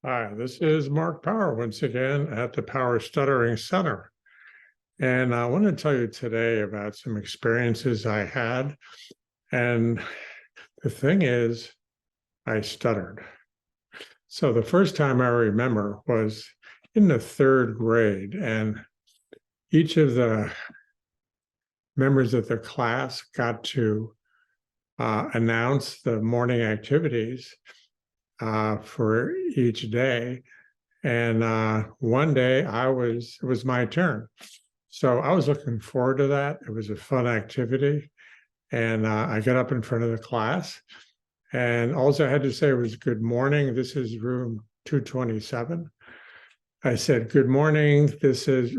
Hi, this is Mark Power once again at the Power Stuttering Center. And I want to tell you today about some experiences I had. And the thing is, I stuttered. So the first time I remember was in the third grade, and each of the members of the class got to announce the morning activities for each day. And one day it was my turn. So I was looking forward to that. It was a fun activity. And I got up in front of the class, and all I had to say was, "Good morning. This is room 227." I said, "Good morning. This is,"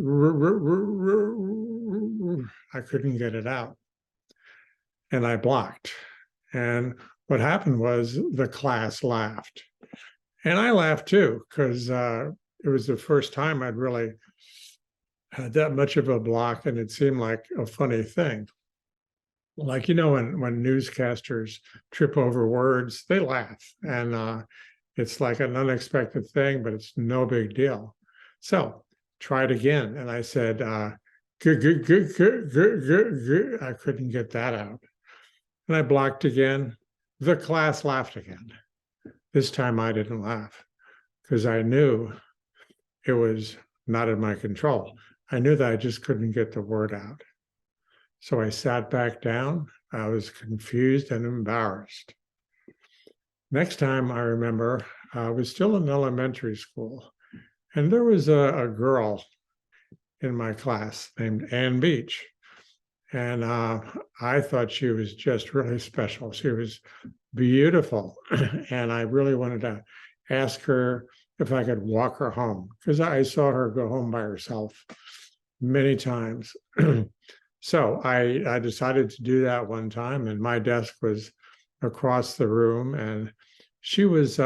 I couldn't get it out. And I blocked. And what happened was the class laughed. And I laughed too, because it was the first time I'd really had that much of a block, and it seemed like a funny thing. Like, when newscasters trip over words, they laugh. And it's like an unexpected thing, but it's no big deal. So try it again. And I said, good, good, good, good, good, good, good. I couldn't get that out. And I blocked again. The class laughed again. This time I didn't laugh because I knew it was not in my control. I knew that I just couldn't get the word out. So I sat back down. I was confused and embarrassed. Next time I remember, I was still in elementary school, and there was a girl in my class named Ann Beach. And I thought she was just really special. She was beautiful. And I really wanted to ask her if I could walk her home, because I saw her go home by herself many times. So I decided to do that one time, and my desk was across the room, and she was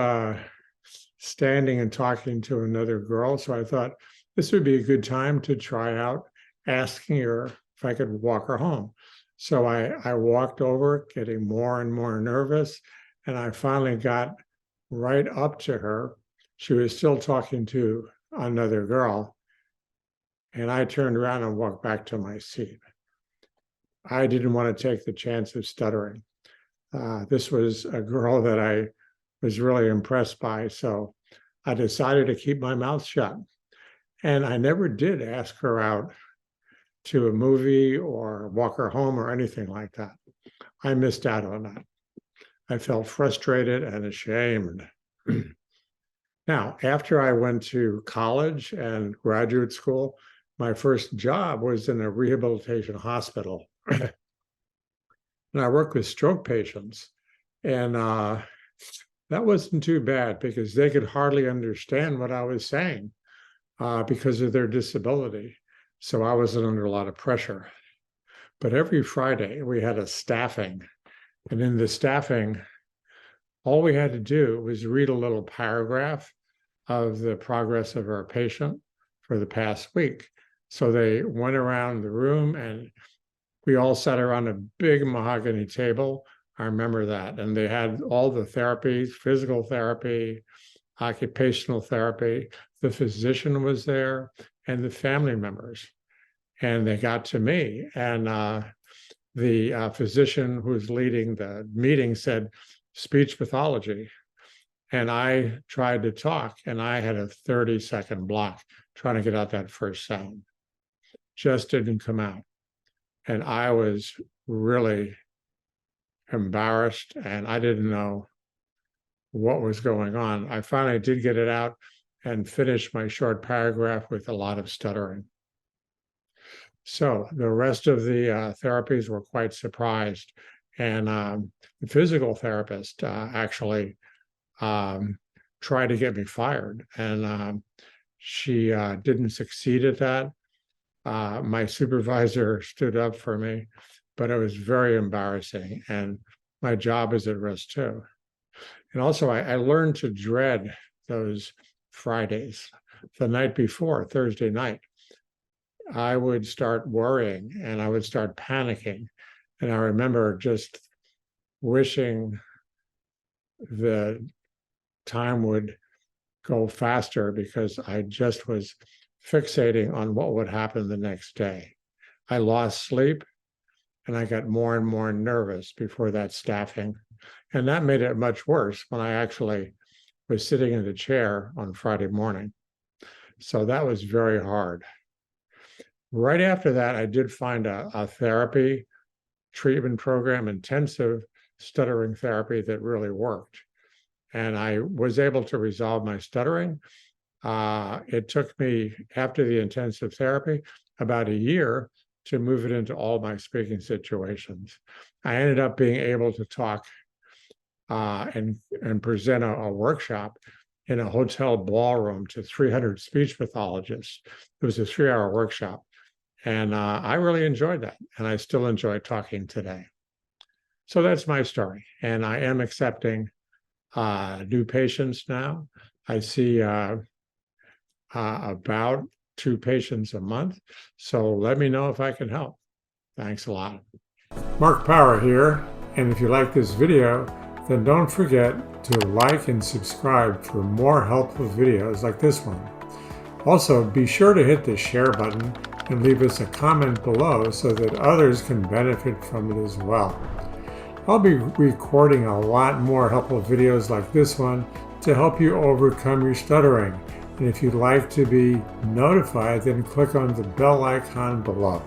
standing and talking to another girl. So I thought this would be a good time to try out asking her if I could walk her home. So I walked over, getting more and more nervous, and I finally got right up to her. She was still talking to another girl, and I turned around and walked back to my seat. I didn't want to take the chance of stuttering. This was a girl that I was really impressed by, so I decided to keep my mouth shut. And I never did ask her out to a movie or walk her home or anything like that. I missed out on that. I felt frustrated and ashamed. Now, after I went to college and graduate school, my first job was in a rehabilitation hospital. And I worked with stroke patients. And that wasn't too bad because they could hardly understand what I was saying because of their disability. So I wasn't under a lot of pressure. But every Friday we had a staffing. And in the staffing, all we had to do was read a little paragraph of the progress of our patient for the past week. So they went around the room, and we all sat around a big mahogany table. I remember that. And they had all the therapies, physical therapy, occupational therapy. The physician was there and the family members. And they got to me, and the physician who was leading the meeting said, "Speech pathology." And I tried to talk, and I had a 30-second block trying to get out that first sound. Just didn't come out. And I was really embarrassed, and I didn't know what was going on. I finally did get it out and finished my short paragraph with a lot of stuttering. So the rest of the therapies were quite surprised. And the physical therapist actually tried to get me fired. And she didn't succeed at that. My supervisor stood up for me, but it was very embarrassing. And my job is at risk too. And also, I learned to dread those Fridays. The night before, Thursday night, I would start worrying and I would start panicking. And I remember just wishing the time would go faster because I just was fixating on what would happen the next day. I lost sleep and I got more and more nervous before that staffing. And that made it much worse when I actually was sitting in the chair on Friday morning. So that was very hard. Right after that, I did find a therapy treatment program, intensive stuttering therapy that really worked. And I was able to resolve my stuttering. It took me, after the intensive therapy, about a year to move it into all my speaking situations. I ended up being able to talk and present a workshop in a hotel ballroom to 300 speech pathologists. It was a 3-hour workshop. And I really enjoyed that. And I still enjoy talking today. So that's my story. And I am accepting new patients now. I see about 2 patients a month. So let me know if I can help. Thanks a lot. Mark Power here. And if you like this video, then don't forget to like and subscribe for more helpful videos like this one. Also, be sure to hit the share button and leave us a comment below so that others can benefit from it as well. I'll be recording a lot more helpful videos like this one to help you overcome your stuttering. And if you'd like to be notified, then click on the bell icon below.